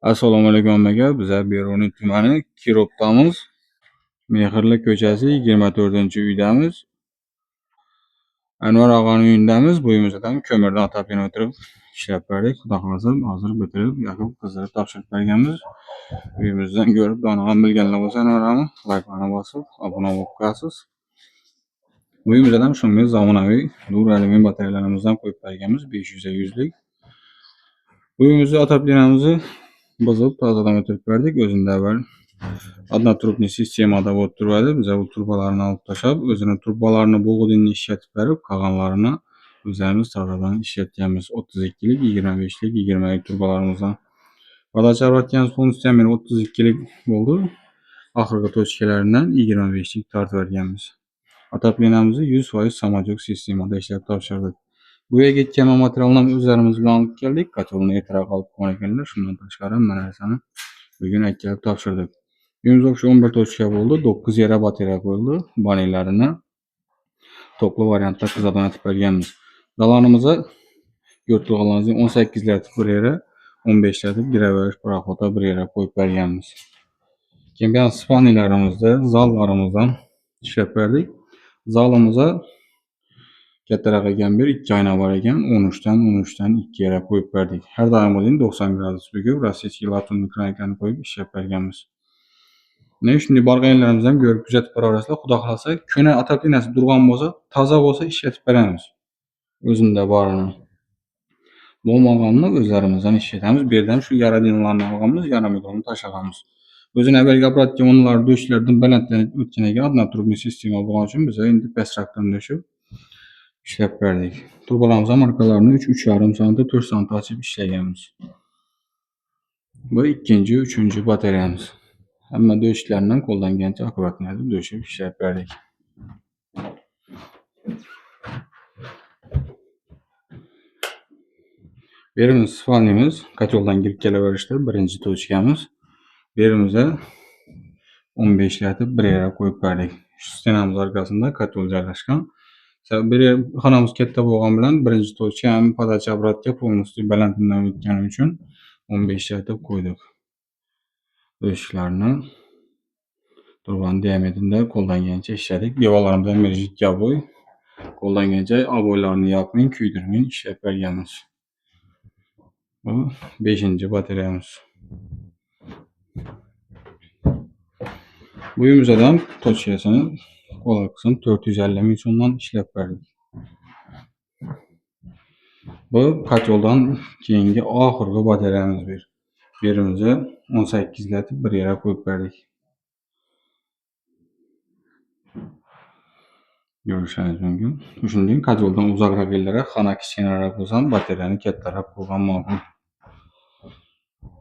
Assalomu alaykum hammaga. Bizlar Beruniy tumani Kirovdamiz. Mehrli ko'chasi 24-uydamiz. Anvar og'aning uyidamiz. Bu uyimizdan ko'mirdan otapini o'tirib ishlab berdik. Xudo xolasa hozir bitirib, yoqib qizdirib topshirib berganmiz. Uyimizdan ko'rib donagan bilganlar bo'lsa, Anvarni like'larni bosib, obuna bo'lib qolasiz. Bu uyimizdan shunday zamonaviy dur alyumin batareyalarimizdan qo'yib berganmiz 500 ga 100 lik. Bu uyimizni otaplinamizni buzib tozadan o'tirib berdik. O'zida avval однотрубный sistemada bo'lib turadi. Biz bu turbalarni olib tashlab, o'zining turbalarini bo'g'dinni ishlatib berib, qolganlarini o'zimiz tozadan ishlatganmiz. 32 lik, 25 lik, 20 lik turbalarimizdan. Podacha obratganimiz полностью 32 lik bo'ldi. Oxirgi tochkalaridan 25 lik tortib berganmiz. Otaplinamizni 100% samodyok sistemada ishlab topshirdik. Bu yerga ketgan materiallarni o'zlarimiz bilan olib keldik. Kotelni ertaroq olib qo'ygan ekanlar. Shundan tashqari hamma narsani bugun kelib topshirdik. Uyimizda o'sha 11 tochka bo'ldi. 9 yera batareya qo'yildi. Banellarini to'pli variantda qizadan atib berganmiz. Dalonimizda yo'rtlig'imizni 18 latib bir yera, 15 latib giraverish paraxoda bir yera qo'yib berganmiz. Keyin spanilarimizda zallarimizdan ishlab berdik. Zalimizda kattaroq ekan bir 2 oyna bor ekan, 13dan 2 yera qo'yib berdik. Har doim bo'lin 90 gradus bugib, rossiyskiy latunli kranlarni qo'yib ishlab berganmiz. Ne shunday borganlarimizdan ko'rib kuzatib boraverasizlar. Xudo xolasa, kuni otaplinasi durgan bo'lsa, toza bo'lsa ishlatib beramiz. O'zimda borini. Bo'lmaganini o'zlarimizdan ishlatamiz. Bu yerdan shu yaradinlarni olganmiz, yaramidonni tashlag'anmiz. O'zini avvalgi apparatga onlar, do'shlardan balandlanib o'tgan ekan, однотрубный sistema bo'lgani uchun biz endi pastroqdan do'shib ishlab berdik. Turbalarimiz markalarini 3.5 sm, 4 sm ochib ishlaganmiz. Bu ikkinchi, uchinchi batareyamiz. Hamma do'shlardan qo'llangancha akkuratni do'shib ishlab berdik. Berimiz sifalimiz koteldan kirib kelaverishdi. Birinchi tochkamiz. Berimizda 15 latib bir yera qo'yib berdik. Shu stenamiz orqasida kotel joylashgan. Bir xonamiz katta bo'lgani bilan birinchi tochka ham podacha obratga полностью balandlikdan o'tgani uchun 15 latib qo'ydik. Do'shlarni turban diametrida qo'llangancha ishladik. Devorlarimizda merjik aboy qo'llangancha aboylarni yoqmay, kuydirmay ishlab berganmiz. Bu 5-batareyamiz. Bu uyimizdan tochkasini qo'l qism 450 ming so'mdan ishlab berdik. Bu koteldan keyingi oxirgi batareyamiz bir. Berimizda 18 latib bir yera qo'yib berdik. Görüşürüz mümkün. Shundan koteldan uzoqroq yerlarga xona kichkinaroq bo'lsa ham batareyani kattaroq qo'ygan ma'qul.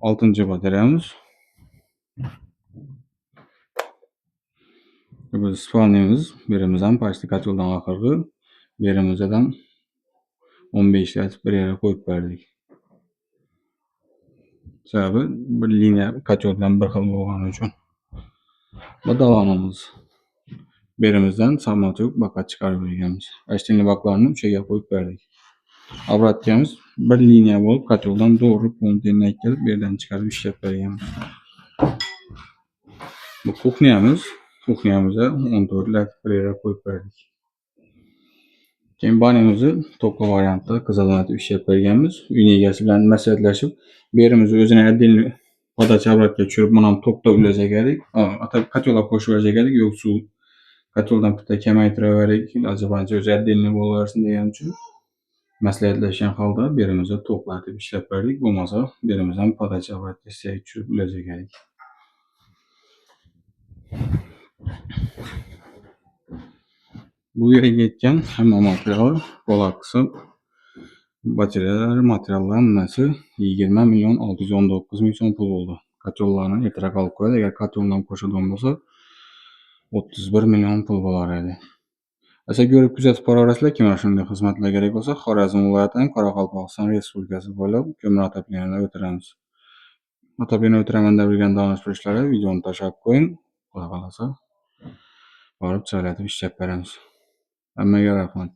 6-batareyamiz. Bu spalnimiz birimizdan pastki koteldan oxirgi, berimizdan 15 latib bir yera qo'yib berdik. Sababi bir liniya kotel bilan bir xil bo'lgani uchun. Bu davonimiz. Berimizdan samodyok baqa chiqarib berganmiz. Ashtinli baklarni uchaga qo'yib berdik. Obratgamiz bir liniya bo'lib, koteldan to'g'ri punktga kelib, bu yerdan chiqarib ishlab berganmiz. Bu kuxnyamiz. Kuxnyamizda 14 latib bir yera qo'yib berdik. Keyin banemizni to'pli variantda qizadan atib ishlab berganmiz. Uyning egasi bilan maslahatlashib, berimizni o'zini adil podacha obratga tushirib, mana bu to'pda ulashak edik. Atab kotelga qo'shib bersak edik, yo'q suv koteldan bitta kamaytiraverik, iloji boricha o'zi adilni bo'laversin degan uchun maslahatlashgan holda berimizni to'platib ishlab berdik. Bo'lmasa, berimizdan podacha obratga tushirib ulashak edik. Bu yerga ketgan hamma material, qo'l qism, batareyalar, materiallar hammasi 20.619 ming so'm pul bo'ldi. Kotellarni ertaroq olib qo'yadi. Agar koteldan qo'shadigan bo'lsa 31 million pul bo'lar edi. Asa ko'rib kuzatib boraverasizlar. Kimga shunday xizmatlar kerak bo'lsa, Xorazm viloyatining Qoraqalpog'iston Respublikasi bo'ylab ko'mir otaplinani o'tiramiz. Otaplini o'tiraman deb yurgan donishtirishlarga videoni tashlab qo'ying. Xudo xolasa borib joylatib ishlab beramiz. Hammaga rahmat.